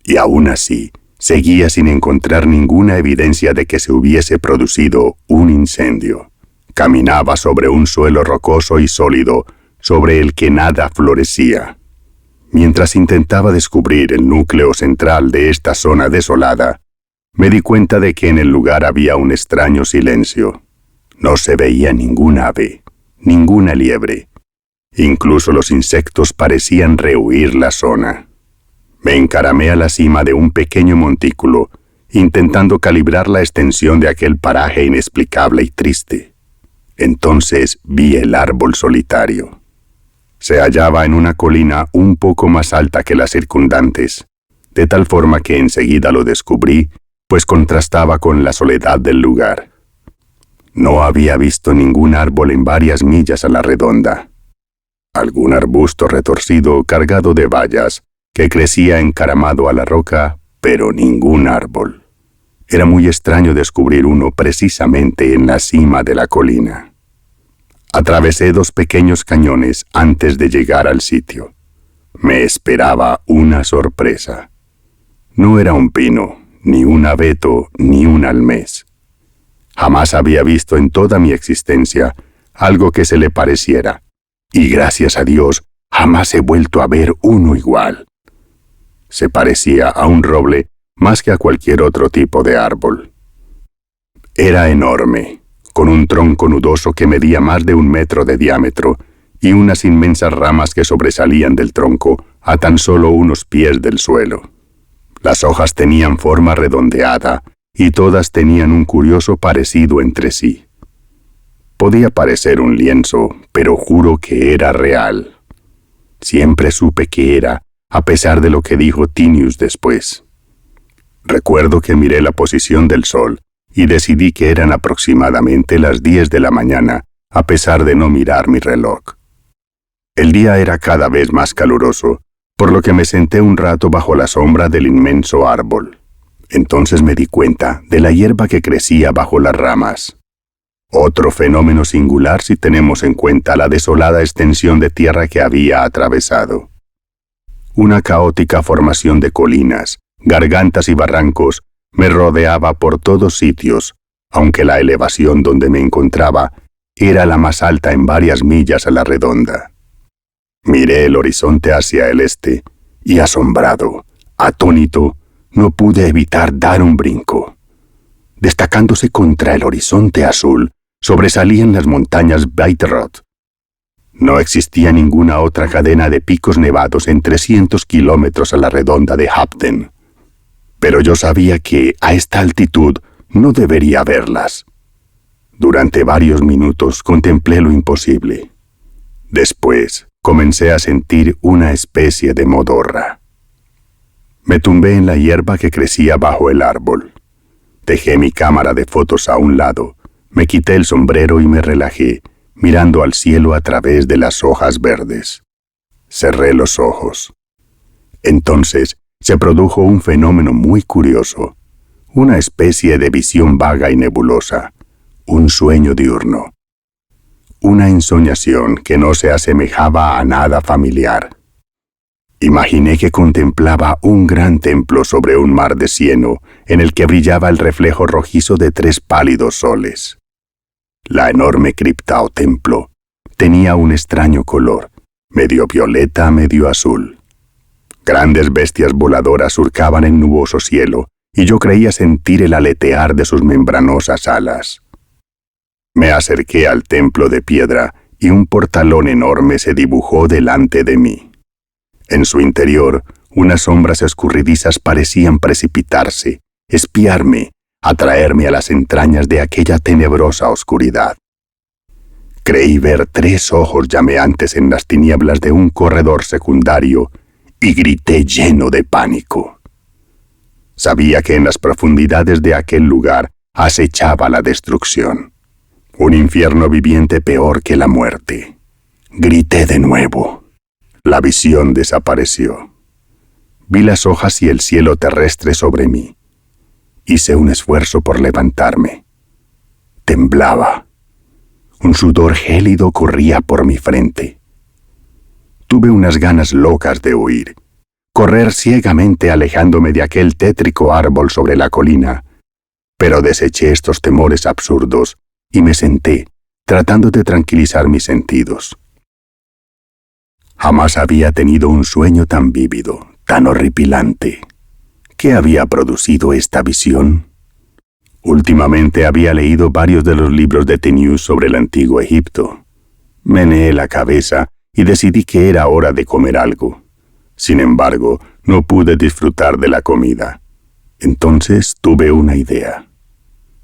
Y aún así, seguía sin encontrar ninguna evidencia de que se hubiese producido un incendio. Caminaba sobre un suelo rocoso y sólido, sobre el que nada florecía. Mientras intentaba descubrir el núcleo central de esta zona desolada, me di cuenta de que en el lugar había un extraño silencio. No se veía ningún ave, ninguna liebre. Incluso los insectos parecían rehuir la zona. Me encaramé a la cima de un pequeño montículo, intentando calibrar la extensión de aquel paraje inexplicable y triste. Entonces vi el árbol solitario. Se hallaba en una colina un poco más alta que las circundantes, de tal forma que enseguida lo descubrí, pues contrastaba con la soledad del lugar. No había visto ningún árbol en varias millas a la redonda. Algún arbusto retorcido cargado de bayas, que crecía encaramado a la roca, pero ningún árbol. Era muy extraño descubrir uno precisamente en la cima de la colina. Atravesé 2 pequeños cañones antes de llegar al sitio. Me esperaba una sorpresa. No era un pino, ni un abeto, ni un almés. Jamás había visto en toda mi existencia algo que se le pareciera, y gracias a Dios jamás he vuelto a ver uno igual. Se parecía a un roble más que a cualquier otro tipo de árbol. Era enorme, con un tronco nudoso que medía más de 1 metro de diámetro y unas inmensas ramas que sobresalían del tronco a tan solo unos pies del suelo. Las hojas tenían forma redondeada y todas tenían un curioso parecido entre sí. Podía parecer un lienzo, pero juro que era real. Siempre supe que era, a pesar de lo que dijo Tinius después. Recuerdo que miré la posición del sol y decidí que eran aproximadamente las 10 de la mañana, a pesar de no mirar mi reloj. El día era cada vez más caluroso, por lo que me senté un rato bajo la sombra del inmenso árbol. Entonces me di cuenta de la hierba que crecía bajo las ramas. Otro fenómeno singular si tenemos en cuenta la desolada extensión de tierra que había atravesado. Una caótica formación de colinas, gargantas y barrancos me rodeaba por todos sitios, aunque la elevación donde me encontraba era la más alta en varias millas a la redonda. Miré el horizonte hacia el este y asombrado, atónito, no pude evitar dar un brinco. Destacándose contra el horizonte azul, sobresalían las montañas Beitrot. No existía ninguna otra cadena de picos nevados en 300 kilómetros a la redonda de Hapden. Pero yo sabía que, a esta altitud, no debería verlas. Durante varios minutos contemplé lo imposible. Después, comencé a sentir una especie de modorra. Me tumbé en la hierba que crecía bajo el árbol. Dejé mi cámara de fotos a un lado, me quité el sombrero y me relajé, mirando al cielo a través de las hojas verdes. Cerré los ojos. Entonces se produjo un fenómeno muy curioso, una especie de visión vaga y nebulosa, un sueño diurno. Una ensoñación que no se asemejaba a nada familiar. Imaginé que contemplaba un gran templo sobre un mar de cieno en el que brillaba el reflejo rojizo de 3 pálidos soles. La enorme cripta o templo tenía un extraño color, medio violeta, medio azul. Grandes bestias voladoras surcaban el nuboso cielo y yo creía sentir el aletear de sus membranosas alas. Me acerqué al templo de piedra y un portalón enorme se dibujó delante de mí. En su interior, unas sombras escurridizas parecían precipitarse, espiarme, atraerme a las entrañas de aquella tenebrosa oscuridad. Creí ver 3 ojos llameantes en las tinieblas de un corredor secundario y grité lleno de pánico. Sabía que en las profundidades de aquel lugar acechaba la destrucción. Un infierno viviente peor que la muerte. Grité de nuevo. La visión desapareció. Vi las hojas y el cielo terrestre sobre mí. Hice un esfuerzo por levantarme. Temblaba. Un sudor gélido corría por mi frente. Tuve unas ganas locas de huir, correr ciegamente alejándome de aquel tétrico árbol sobre la colina, pero deseché estos temores absurdos y me senté, tratando de tranquilizar mis sentidos. Jamás había tenido un sueño tan vívido, tan horripilante. ¿Qué había producido esta visión? Últimamente había leído varios de los libros de Tinius sobre el antiguo Egipto. Meneé la cabeza y decidí que era hora de comer algo. Sin embargo, no pude disfrutar de la comida. Entonces tuve una idea.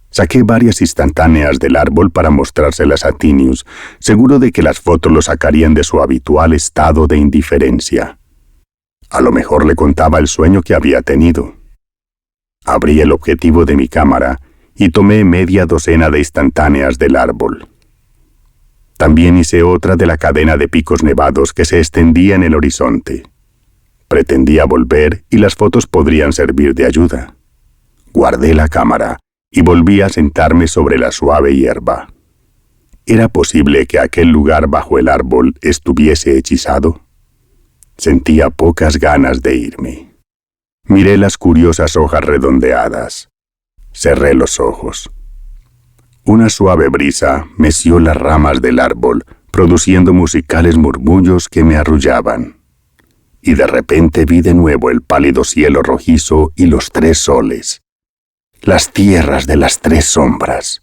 Saqué varias instantáneas del árbol para mostrárselas a Tinius, seguro de que las fotos lo sacarían de su habitual estado de indiferencia. A lo mejor le contaba el sueño que había tenido. Abrí el objetivo de mi cámara y tomé media docena de instantáneas del árbol. También hice otra de la cadena de picos nevados que se extendía en el horizonte. Pretendía volver y las fotos podrían servir de ayuda. Guardé la cámara y volví a sentarme sobre la suave hierba. ¿Era posible que aquel lugar bajo el árbol estuviese hechizado? Sentía pocas ganas de irme. Miré las curiosas hojas redondeadas. Cerré los ojos. Una suave brisa meció las ramas del árbol, produciendo musicales murmullos que me arrullaban. Y de repente vi de nuevo el pálido cielo rojizo y los 3 soles. Las tierras de las 3 sombras.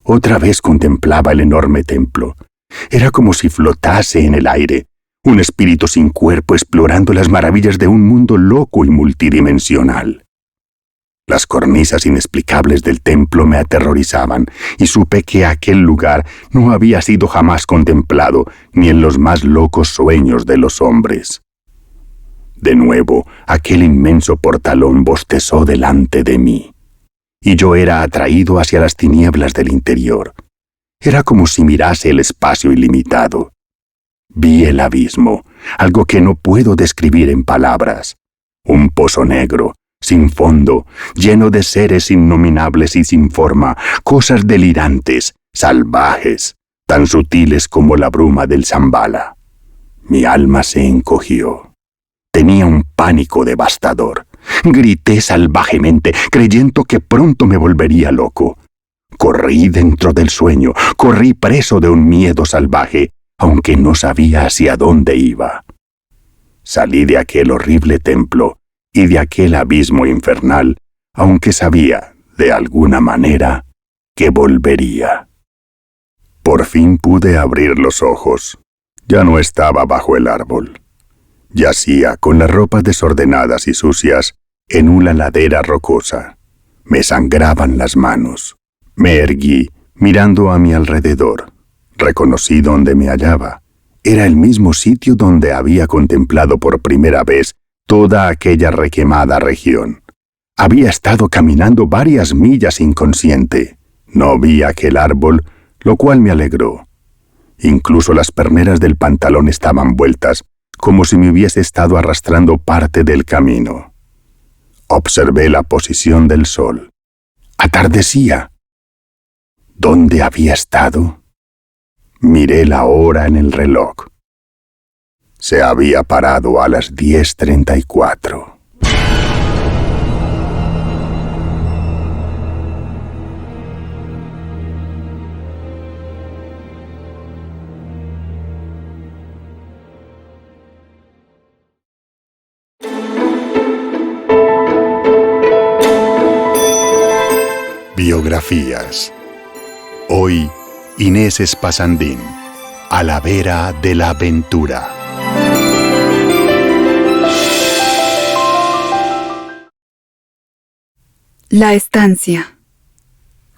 Otra vez contemplaba el enorme templo. Era como si flotase en el aire, un espíritu sin cuerpo explorando las maravillas de un mundo loco y multidimensional. Las cornisas inexplicables del templo me aterrorizaban y supe que aquel lugar no había sido jamás contemplado ni en los más locos sueños de los hombres. De nuevo, aquel inmenso portalón bostezó delante de mí, y yo era atraído hacia las tinieblas del interior. Era como si mirase el espacio ilimitado. Vi el abismo, algo que no puedo describir en palabras. Un pozo negro, sin fondo, lleno de seres innominables y sin forma, cosas delirantes, salvajes, tan sutiles como la bruma del Shambhala. Mi alma se encogió. Tenía un pánico devastador. Grité salvajemente, creyendo que pronto me volvería loco. Corrí dentro del sueño, corrí preso de un miedo salvaje, aunque no sabía hacia dónde iba. Salí de aquel horrible templo y de aquel abismo infernal, aunque sabía, de alguna manera, que volvería. Por fin pude abrir los ojos. Ya no estaba bajo el árbol. Yacía con las ropas desordenadas y sucias en una ladera rocosa. Me sangraban las manos. Me erguí, mirando a mi alrededor. Reconocí dónde me hallaba. Era el mismo sitio donde había contemplado por primera vez toda aquella requemada región. Había estado caminando varias millas inconsciente. No vi aquel árbol, lo cual me alegró. Incluso las perneras del pantalón estaban vueltas, como si me hubiese estado arrastrando parte del camino. Observé la posición del sol. Atardecía. ¿Dónde había estado? Miré la hora en el reloj. Se había parado a las 10:34. Biografías. Hoy, Inés Espasandín, a la vera de la aventura. La estancia.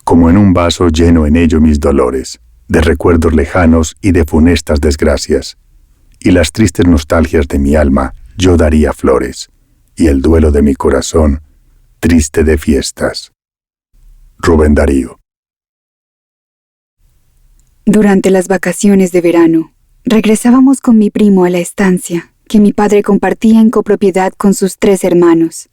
Como en un vaso lleno en ello mis dolores, de recuerdos lejanos y de funestas desgracias, y las tristes nostalgias de mi alma yo daría flores, y el duelo de mi corazón, triste de fiestas. Rubén Darío. Durante las vacaciones de verano, regresábamos con mi primo a la estancia, que mi padre compartía en copropiedad con sus 3 hermanos.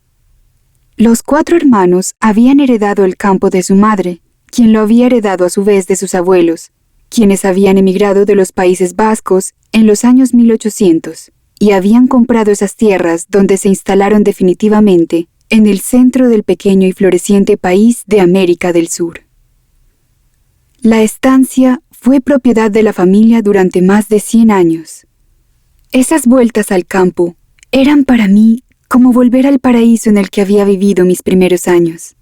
Los 4 hermanos habían heredado el campo de su madre, quien lo había heredado a su vez de sus abuelos, quienes habían emigrado de los Países Vascos en los años 1800, y habían comprado esas tierras donde se instalaron definitivamente en el centro del pequeño y floreciente país de América del Sur. La estancia fue propiedad de la familia durante más de 100 años. Esas vueltas al campo eran para mí como volver al paraíso en el que había vivido mis primeros años.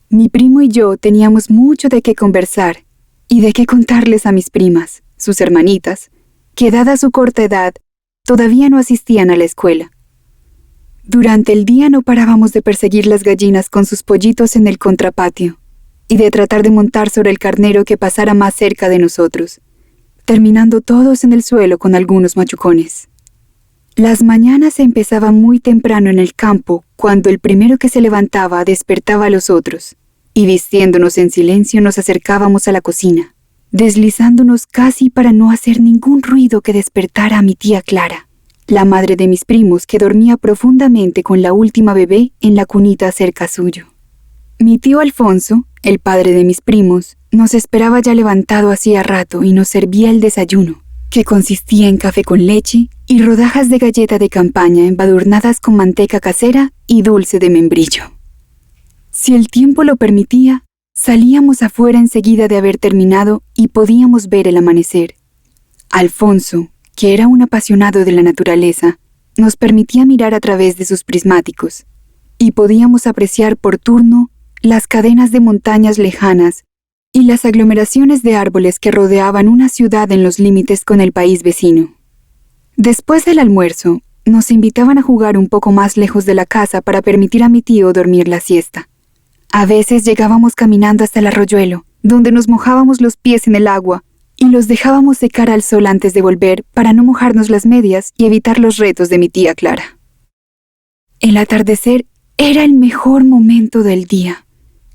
Mi primo y yo teníamos mucho de qué conversar y de qué contarles a mis primas, sus hermanitas, que dada su corta edad, todavía no asistían a la escuela. Durante el día no parábamos de perseguir las gallinas con sus pollitos en el contrapatio y de tratar de montar sobre el carnero que pasara más cerca de nosotros, terminando todos en el suelo con algunos machucones. Las mañanas empezaban muy temprano en el campo, cuando el primero que se levantaba despertaba a los otros, y vistiéndonos en silencio nos acercábamos a la cocina, deslizándonos casi para no hacer ningún ruido que despertara a mi tía Clara, la madre de mis primos, que dormía profundamente con la última bebé en la cunita cerca suyo. Mi tío Alfonso, el padre de mis primos, nos esperaba ya levantado hacía rato y nos servía el desayuno, que consistía en café con leche y rodajas de galleta de campaña embadurnadas con manteca casera y dulce de membrillo. Si el tiempo lo permitía, salíamos afuera enseguida de haber terminado y podíamos ver el amanecer. Alfonso, que era un apasionado de la naturaleza, nos permitía mirar a través de sus prismáticos, y podíamos apreciar por turno las cadenas de montañas lejanas y las aglomeraciones de árboles que rodeaban una ciudad en los límites con el país vecino. Después del almuerzo, nos invitaban a jugar un poco más lejos de la casa para permitir a mi tío dormir la siesta. A veces llegábamos caminando hasta el arroyuelo, donde nos mojábamos los pies en el agua y los dejábamos secar al sol antes de volver para no mojarnos las medias y evitar los retos de mi tía Clara. El atardecer era el mejor momento del día,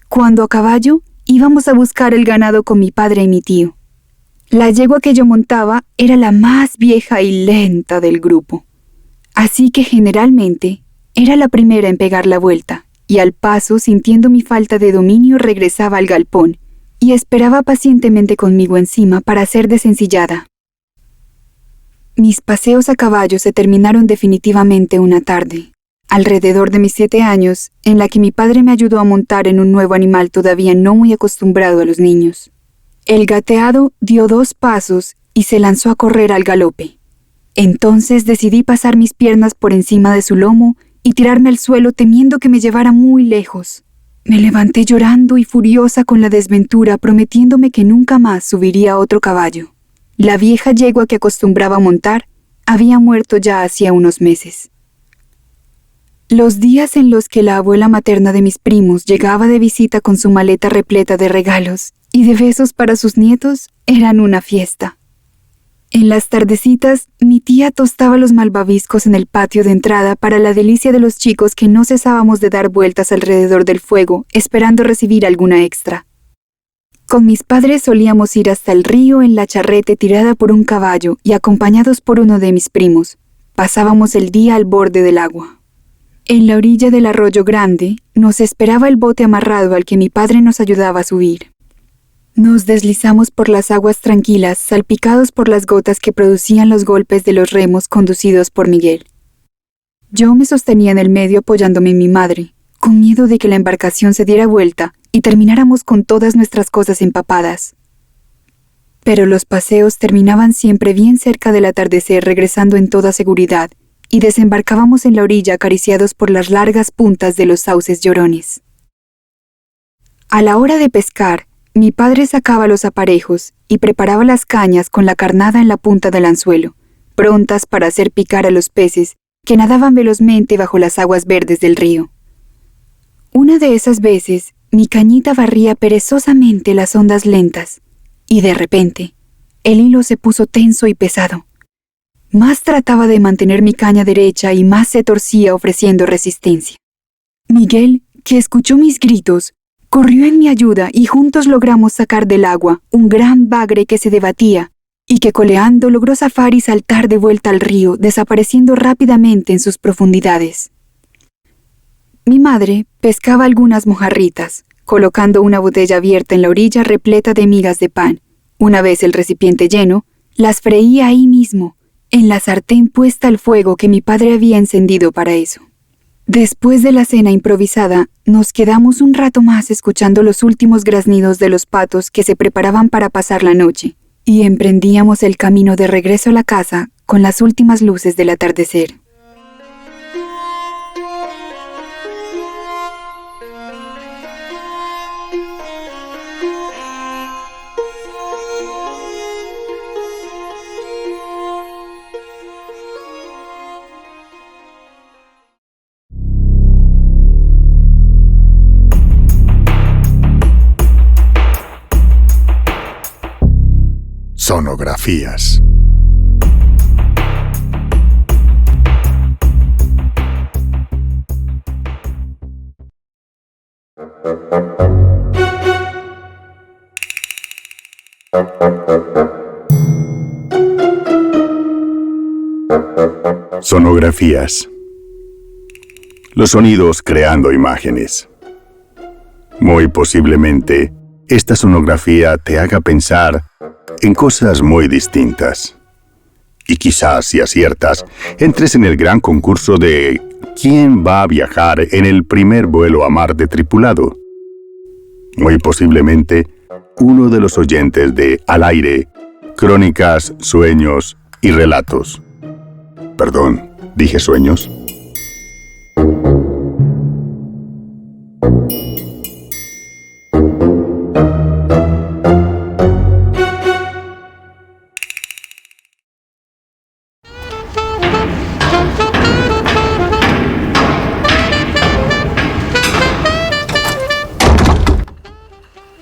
cuando a caballo íbamos a buscar el ganado con mi padre y mi tío. La yegua que yo montaba era la más vieja y lenta del grupo, así que generalmente era la primera en pegar la vuelta, y al paso, sintiendo mi falta de dominio, regresaba al galpón y esperaba pacientemente conmigo encima para ser desencillada. Mis paseos a caballo se terminaron definitivamente una tarde, alrededor de mis 7 años, en la que mi padre me ayudó a montar en un nuevo animal todavía no muy acostumbrado a los niños. El gateado dio 2 pasos y se lanzó a correr al galope. Entonces decidí pasar mis piernas por encima de su lomo y tirarme al suelo temiendo que me llevara muy lejos. Me levanté llorando y furiosa con la desventura, prometiéndome que nunca más subiría a otro caballo. La vieja yegua que acostumbraba a montar había muerto ya hacía unos meses. Los días en los que la abuela materna de mis primos llegaba de visita con su maleta repleta de regalos y de besos para sus nietos eran una fiesta. En las tardecitas, mi tía tostaba los malvaviscos en el patio de entrada para la delicia de los chicos que no cesábamos de dar vueltas alrededor del fuego, esperando recibir alguna extra. Con mis padres solíamos ir hasta el río en la charrete tirada por un caballo y acompañados por uno de mis primos. Pasábamos el día al borde del agua. En la orilla del arroyo grande nos esperaba el bote amarrado al que mi padre nos ayudaba a subir. Nos deslizamos por las aguas tranquilas, salpicados por las gotas que producían los golpes de los remos conducidos por Miguel. Yo me sostenía en el medio apoyándome en mi madre, con miedo de que la embarcación se diera vuelta y termináramos con todas nuestras cosas empapadas. Pero los paseos terminaban siempre bien cerca del atardecer, regresando en toda seguridad, y desembarcábamos en la orilla acariciados por las largas puntas de los sauces llorones. A la hora de pescar, mi padre sacaba los aparejos y preparaba las cañas con la carnada en la punta del anzuelo, prontas para hacer picar a los peces que nadaban velozmente bajo las aguas verdes del río. Una de esas veces, mi cañita barría perezosamente las ondas lentas, y de repente, el hilo se puso tenso y pesado. Más trataba de mantener mi caña derecha y más se torcía ofreciendo resistencia. Miguel, que escuchó mis gritos, corrió en mi ayuda y juntos logramos sacar del agua un gran bagre que se debatía y que coleando logró zafar y saltar de vuelta al río, desapareciendo rápidamente en sus profundidades. Mi madre pescaba algunas mojarritas, colocando una botella abierta en la orilla repleta de migas de pan. Una vez el recipiente lleno, las freía ahí mismo, en la sartén puesta al fuego que mi padre había encendido para eso. Después de la cena improvisada, nos quedamos un rato más escuchando los últimos graznidos de los patos que se preparaban para pasar la noche, y emprendíamos el camino de regreso a la casa con las últimas luces del atardecer. Sonografías. Sonografías. Los sonidos creando imágenes. Muy posiblemente, esta sonografía te haga pensar en cosas muy distintas. Y quizás, si aciertas, entres en el gran concurso de ¿quién va a viajar en el primer vuelo a Marte tripulado? Muy posiblemente, uno de los oyentes de Al Aire, Crónicas, Sueños y Relatos. Perdón, ¿dije sueños?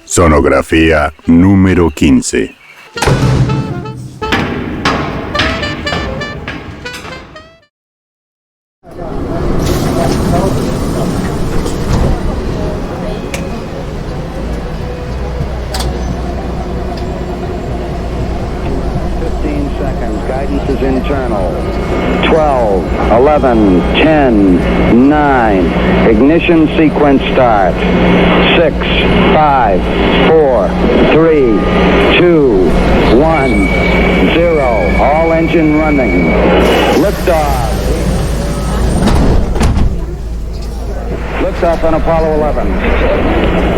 Sonografía número 15. Guidance is internal. 12, 11, 10, 9. Ignition sequence start. 6, 5, 4, 3, 2, 1, 0. All engine running. Liftoff. Liftoff on Apollo 11.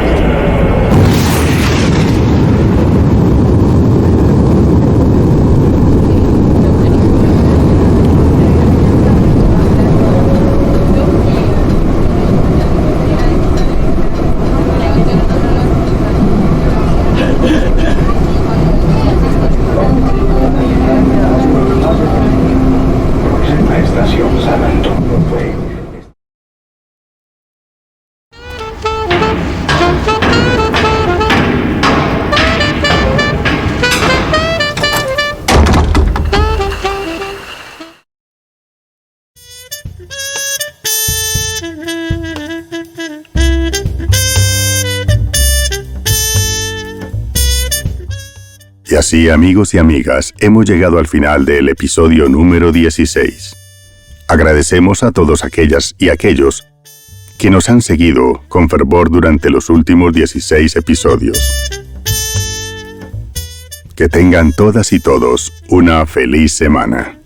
Y así, amigos y amigas, hemos llegado al final del episodio número 16. Agradecemos a todos aquellas y aquellos que nos han seguido con fervor durante los últimos 16 episodios. Que tengan todas y todos una feliz semana.